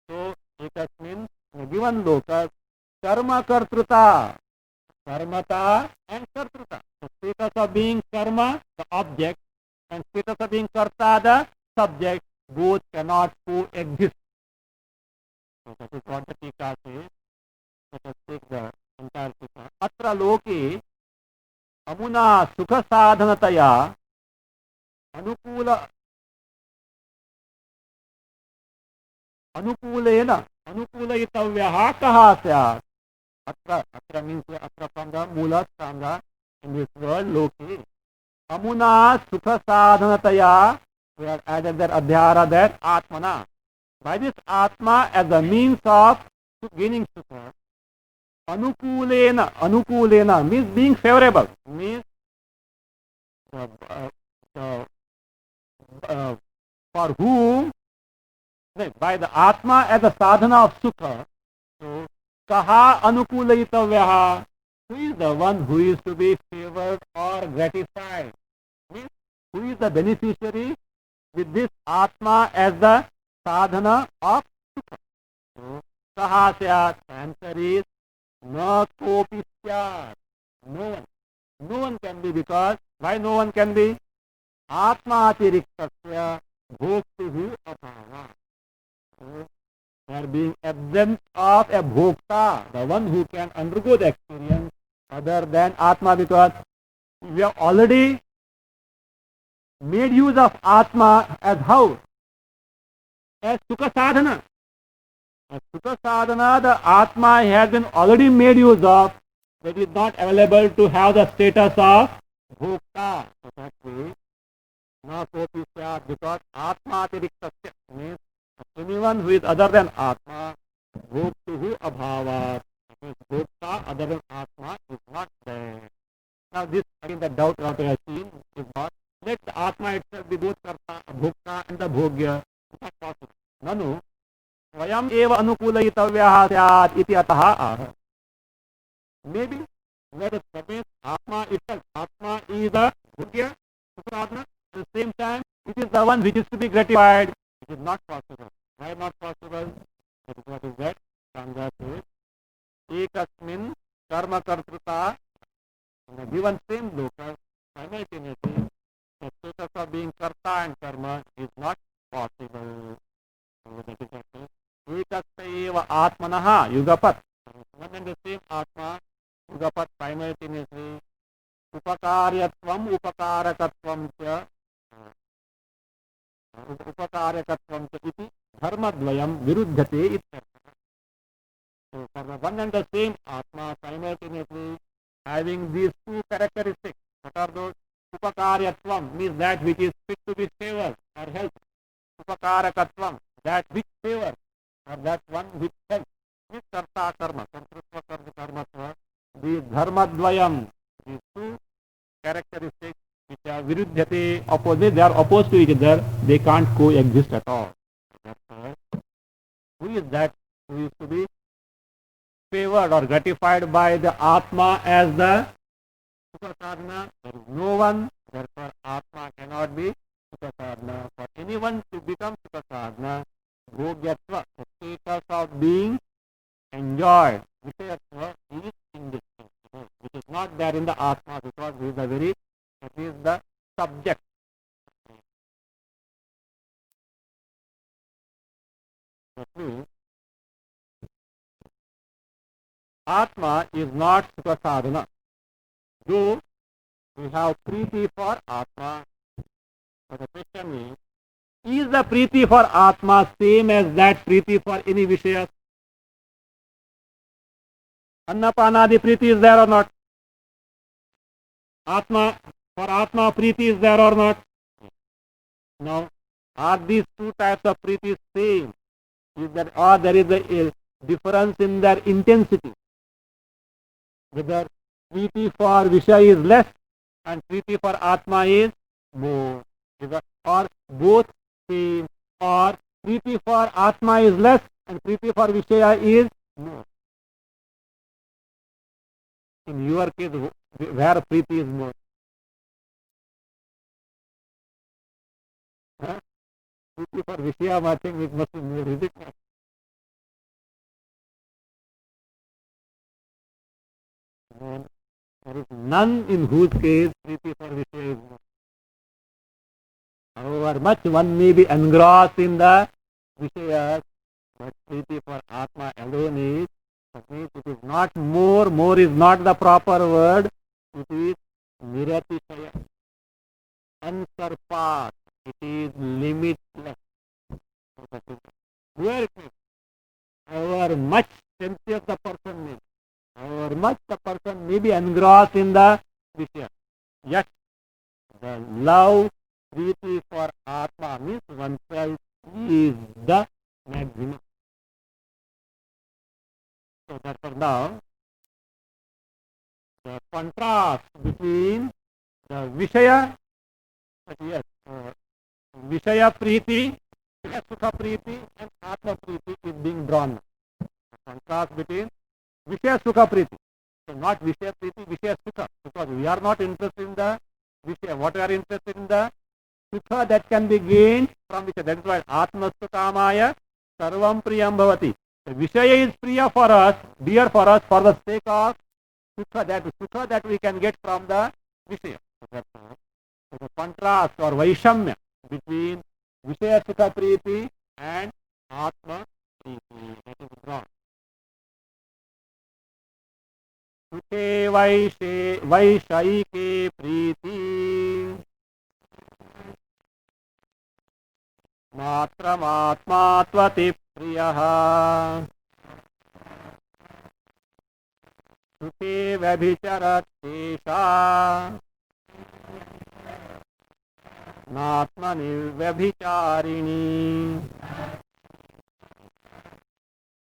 so ekasmin, in a given locus, karma kartruta, karmata and kartruta. So status of being karma, the object, and status of being karta, the subject, both cannot coexist. So that is what the Tika says. Let us take the entire Tika. Atra loke amuna sukha sadhanataya अनुकूलयितव्यः कः स्यात्? Atra means atra from the mula stanga in this world, loki. Amuna sukha sadhanataya, we have added that adhyara, that atmana. By this atma as a means of gaining sukha, anukulena means being favorable, means for whom, by the atma as a sadhana of sukha. So kaha anukulayitavyaha, who is the one who is to be favored or gratified? Means who is the beneficiary with this atma as the sadhana of sukha? So kaha syat, answer is na kopi syat. No one can be, because why no one can be? Atma atiriktasya bhoktihi abhava. So they are being absent of a bhokta, the one who can undergo the experience other than Atma, because we have already made use of Atma as how? As Sukha Sadhana. As Sukha Sadhana, the Atma has been already made use of, but is not available to have the status of bhokta. So that way, na kopi syat, because Atma atiriktasya means anyone who is other than Atma Bhoktuhu abhavat. Bhokta other than Atma is not there. Now this again the doubt what I have seen is not let the Atma itself be both Karta, Bhokta and the Bhogya. It's not possible. Nanu स्वयं एव अनुकूलयितव्यः स्यात् इति अतः आह. Maybe let us suppose Atma itself. Atma is the Bhogya, Supraatma. At the same time, it is the one which is to be gratified. It is not possible. Why not possible? That is what is that? Sangha says, ekasmin karma kartruta, in a given same locus, simultaneously, the status of being karta and karma is not possible. So that is what says, ekasya eva atmanaha yugapat. One and the same atma, yugapat simultaneously, upakaryatvam upakarakatvam cha, upakarakatvam cha iti dharmadvayam viruddhate ityartha. So for the one and the same Atma simultaneously having these two characteristics, what are those? Upakaryatvam means that which is fit to be favored or help. Upakarakatvam, that which favors or that one which helps. This karta karma, kartrutva karmatva, the dharmadvayam, these two characteristics which are viruddhate, opposite, they are opposed to each other, they can't coexist at all. Therefore, who is that who is to be favored or gratified by the Atma as the Sukha Sadhana? There is no one, therefore Atma cannot be Sukha Sadhana. For anyone to become Sukha Sadhana, Bhogyatva, the status of being enjoyed, Vishayatva is indispensable, which is not there in the Atma because he is the very, that is the subject. That means Atma is not Sukha Sadhana. Though we have Preeti for Atma, but the question is the Preeti for Atma same as that Preeti for any Vishaya? Annapanadi Preeti is there or not? Atma, for Atma Preeti is there or not? Now, are these two types of Preeti same? Is that, or there is a difference in their intensity? Whether Preeti for Vishaya is less and Preeti for Atma is more. Or both same, or Preeti for Atma is less and Preeti for Vishaya is more. In your case, where Preeti is more? Huh? Preeti for Vishaya, I think it must be more, is it not? There is none in whose case Preeti for Vishaya is more. However much one may be engrossed in the Vishayas, but Preeti for Atma alone is, that means it is not more, more is not the proper word, it is Niratishaya, unsurpassed, it is limitless. Where it is, however much sensuous the person is, however much the person may be engrossed in the Vishaya, yet the love, Preeti for Atma means oneself is the maximum. So therefore now, the contrast between the Vishaya, yes, Vishaya Preeti, Sukha Preeti and Atma Preeti is being drawn. The contrast between Vishaya Sukha Preeti. So not Vishaya Preeti, Vishaya Sukha, because we are not interested in the Vishaya. What we are interested in the Sukha that can be gained from Vishaya. That is why Atmastu Kamaya Sarvam Priyam Bhavati. The Vishaya is Priya for us, dear for us, for the sake of Sukha that we can get from the Vishaya. So the contrast or Vaishamya between Vishaya Sukha Preeti and Atma Preeti. That is wrong. Sukhe Vaishayike Preeti Matramaatma Tvati Priyaha Sukhe Vabhicharat Tesha Natmani Vabhicharini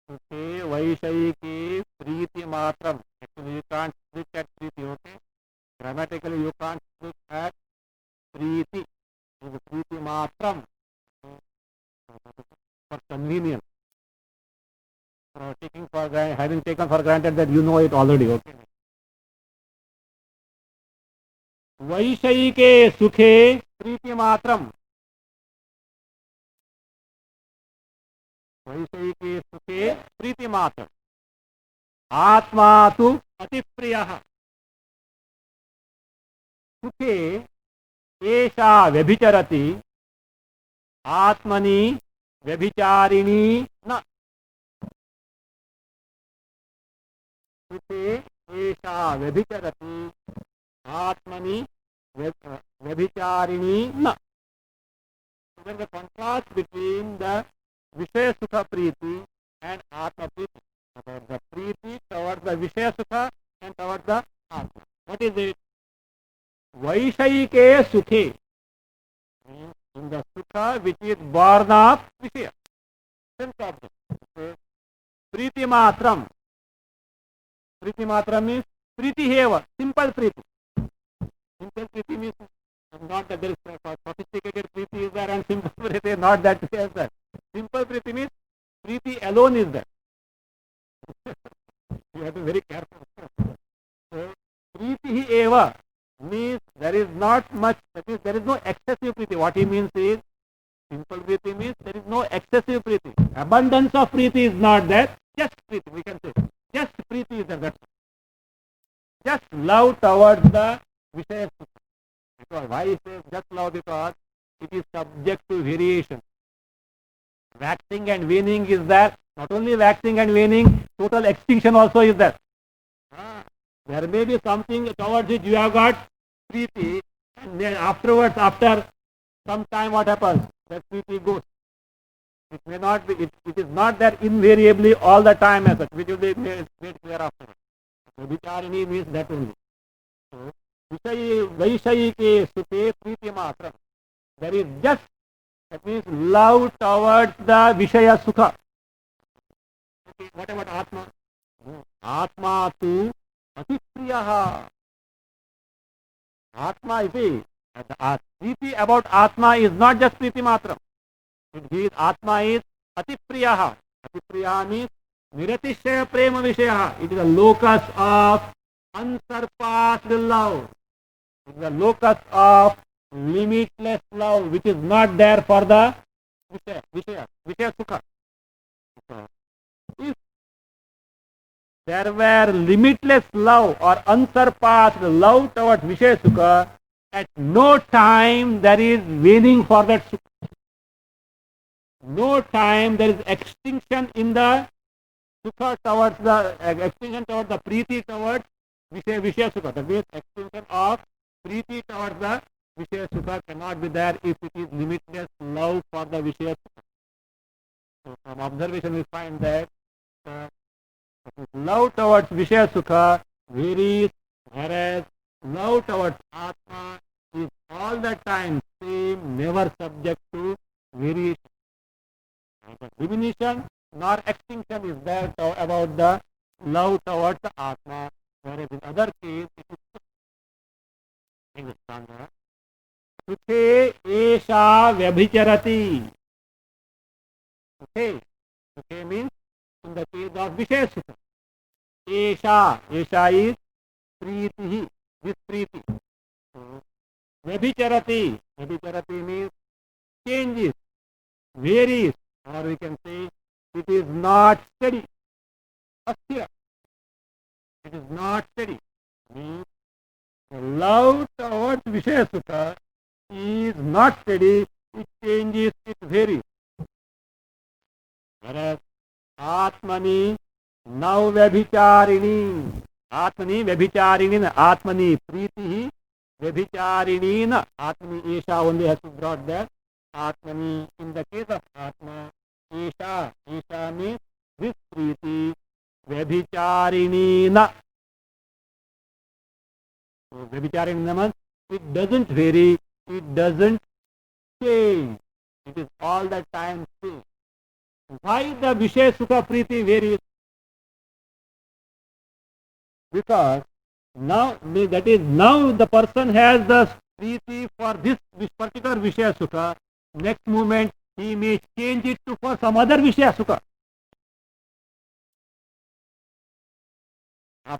Sukhe Vaishayike Priti Matram. Actually, you can't look at Priti, okay? Grammatically, you can't look at Priti. It is Priti Matram. For convenience. Having taken for granted that you know it already, okay? Vaishayike Sukhe Priti Matram. वैषयिके सुखे प्रीतिमात्र आत्मा तु अतिप्रियः सुखे एषा व्यभिचरति आत्मनि व्यभिचारिणी न सुखे एषा व्यभिचरति आत्मनि व्यभिचारिणी न. Then the contrast between the Vishaya Sukha Priti and Atma Priti. The Priti towards the Vishaya Sukha and towards the Atma. What is it? Vaishayike Sukhe. In the Sukha which is born of Vishaya. Sense object. Priti Matram. Priti Matram means Priti Heva. Simple Priti. Simple Priti means not that there is sophisticated Priti is there and simple Priti is not that way as that. Simple Priti means Priti alone is there. You have to be very careful. So, Priti eva means there is not much, that is, there is no excessive Priti. What he means is, simple Priti means there is no excessive Priti. Abundance of Priti is not there, just Priti, we can say. Just Priti is there, that's all. Just love towards the Vishaya Sukha. Because why he says just love? Because it is subject to variation. Waxing and waning is there. Not only waxing and waning, total extinction also is there. There may be something towards which you have got Priti, and then afterwards, after some time, what happens? That Priti goes. It may not be, it is not there invariably all the time as such, which will be made clear afterwards. So, Vicharini means that only. So, Vaishayike Sukhe Priti Matra. There is just, that means love towards the Vishaya Sukha. Okay, what about Atma? Atma tu Atipriyaha. Atma, you see, the Priti about Atma is not just Priti Matra. Atma is Atipriyaha. Atipriyaha means Niratishaya Prema Vishayaha. It is a locus of unsurpassed love. It is a locus of limitless love which is not there for the Vishaya Sukha. If there were limitless love or unsurpassed love towards Vishaya Sukha, at no time there is waning for that Sukha. No time there is extinction in the Sukha towards the extinction towards the Priti towards Vishaya Sukha. That means extinction of Priti towards the Vishaya Sukha cannot be there if it is limitless love for the Vishaya Sukha. So from observation we find that love towards Vishaya Sukha varies, whereas love towards Atma is all the time same, never subject to variation. Neither diminution nor extinction is there about the love towards the Atma, whereas in other case it is Sukhe esha vyabhicharati. Sukhe means in the case of Vishaya Sukha. Esha is Priti, this Priti. Vyabhicharati means changes, varies, or we can say it is not steady. Asthira. It is not steady. Means love towards Vishaya Sukha is not steady, it changes, it varies. Whereas Atmani now Vyabhicharini. Atmani Vyabhicharini, Atmani Priti Vyabhicharini. Atmani Esha only has to be brought there. Atmani, in the case of Atma, Esha means this Priti Vyabhicharini. So Vyabhicharini means it doesn't vary, it doesn't change. It is all the time same. Why the Vishaya Sukha Priti varies? Because now that is now the person has the priti for this particular Vishaya Sukha. Next moment he may change it to for some other Vishaya Sukha.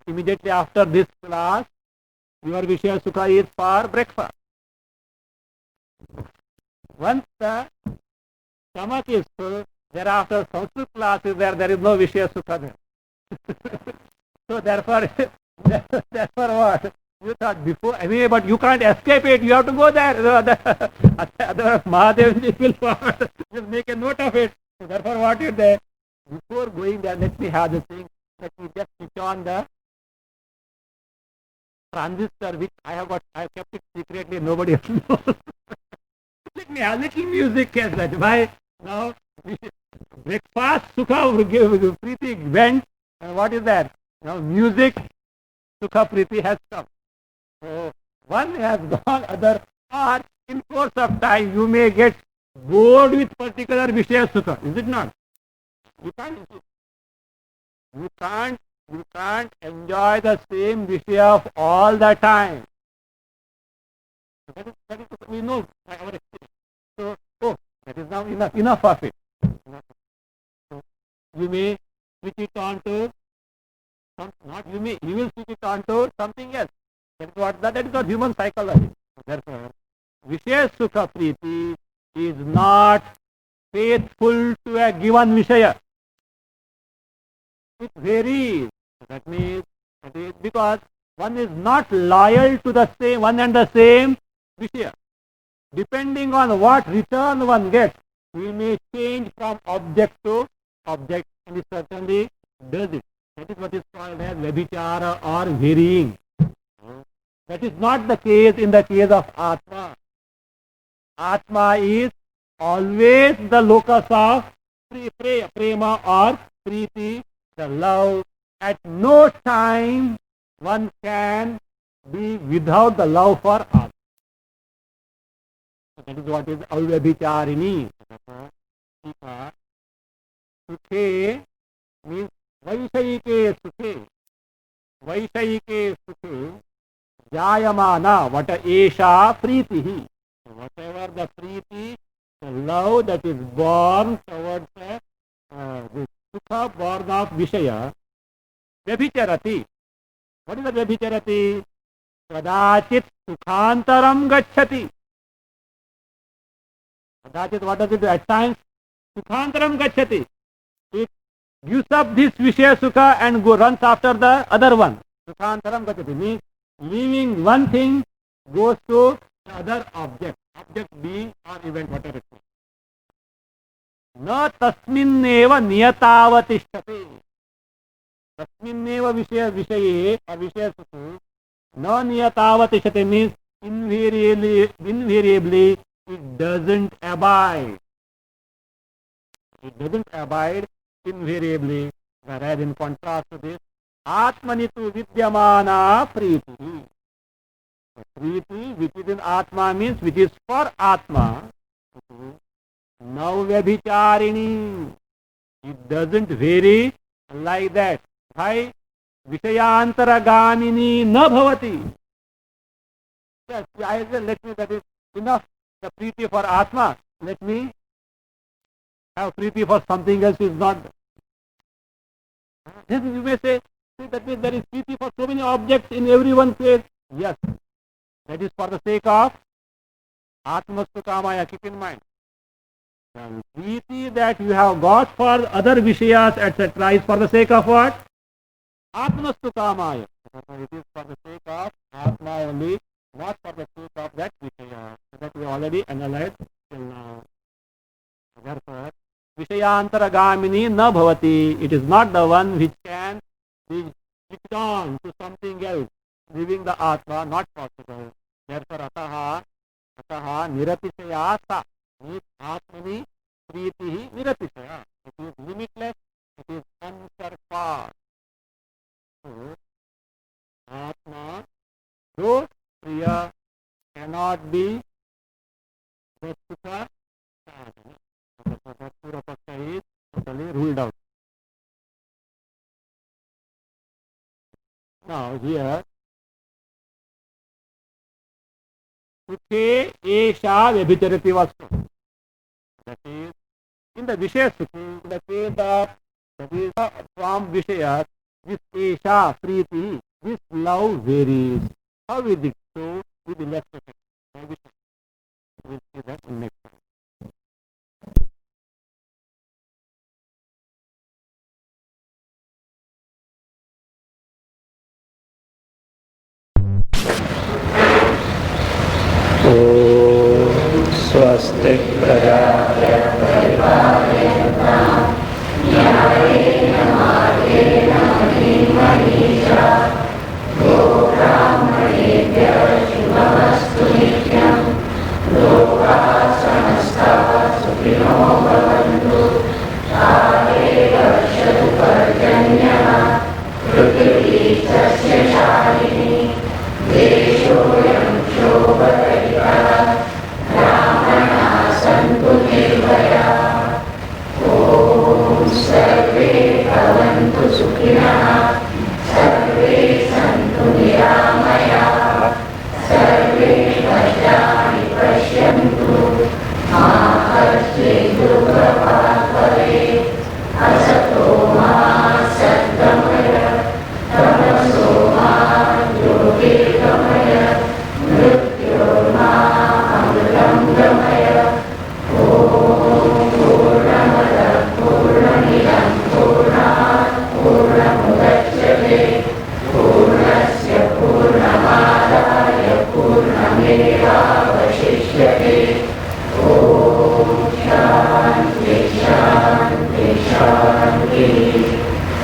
Immediately after this class, your Vishaya Sukha is for breakfast. Once the stomach is full, thereafter Sanskrit class is there is no Vishaya Sukha there. So therefore, therefore what? You thought before, anyway, but you can't escape it. You have to go there. Otherwise, Mahadev will make a note of it. So therefore, what is there? Before going there, let me have the thing. Let me just switch on the transistor, which I have kept it secretly. Nobody else knows. Let me have little music. Why now? Breakfast, Sukha, Preeti went. And what is that? Now music, Sukha Priti has come. So one has gone, other, or in course of time you may get bored with particular Vishaya Sukha, is it not? You can't enjoy the same Vishaya of all the time. That is we know by our experience. So, that is now enough of it. So, you may switch it on to you will switch it on to something else. That is what human psychology. Therefore, Vishaya Sukha Priti is not faithful to a given Vishaya. It varies. That means because one is not loyal to the same one and the same Vishaya. Depending on what return one gets, we may change from object to object, and it certainly does it. That is what is called as Vyabhichara or varying. That is not the case in the case of Atma. Atma is always the locus of prema or priti, the love. At no time one can be without the love for Atma. That is what is avyabhicharini. Sukhe means Vaishayike Sukhe Jayamana Vata Esha Pritihi. Whatever the Priti, the love that is born towards the Sukha born of Vishaya, Vyabhicharati. What is the Vyabhicharati? Kadachit Sukhantaram Gacchati. Kadachit, what does it do? At times, Sukhantaram Gacchati. It gives up this Vishaya Sukha and runs after the other one. Sukhantaram Gacchati means leaving one thing goes to the other object being or event, whatever it is. न तस्मिन्नेव नियतावतिष्ठते. तस्मिन्नेव विषये or विषयसु न नियतावतिष्ठते means invariably it doesn't abide. It doesn't abide invariably. Whereas in contrast to this, Atmanitu vidyamana priti. Priti which is in Atma means which is for Atma. Now Vyabhicharini. It doesn't vary like that. Why? Vishayantaragami na bhavati. Yes, I said, let me, that is enough. The priti for Atma. Let me have priti for something else is not. Then you may say, that means there is priti for so many objects in everyone's case. Yes. That is for the sake of Atmastu Kamaya. Keep in mind. The priti that you have got for other Vishayas, etc. is for the sake of what? Atmastu Kamaya. It is for the sake of Atma only, not for the sake of that Vishaya. That we already analyzed till now. Therefore, Vishayantaragami na bhavati. It is not the one which can be switched on to something else, leaving the Atma, not possible. Therefore, ataha niratishaya sa. Means Atmani pritihi niratishaya. It is limitless, it is unsurpassed. So, Atma, though Priya cannot be Sukha, that Purapaksa is totally ruled out. Now, Now here, Sukhe Esha Vyabhicharati was true. That is, in the Vishaya Sukhi, in the case that is from Vishaya, this Esha, Priti, this love varies. How is it so with the next effect? We'll see that in next time. स्वस्ति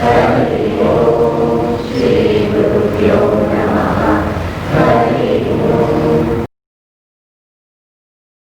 Hare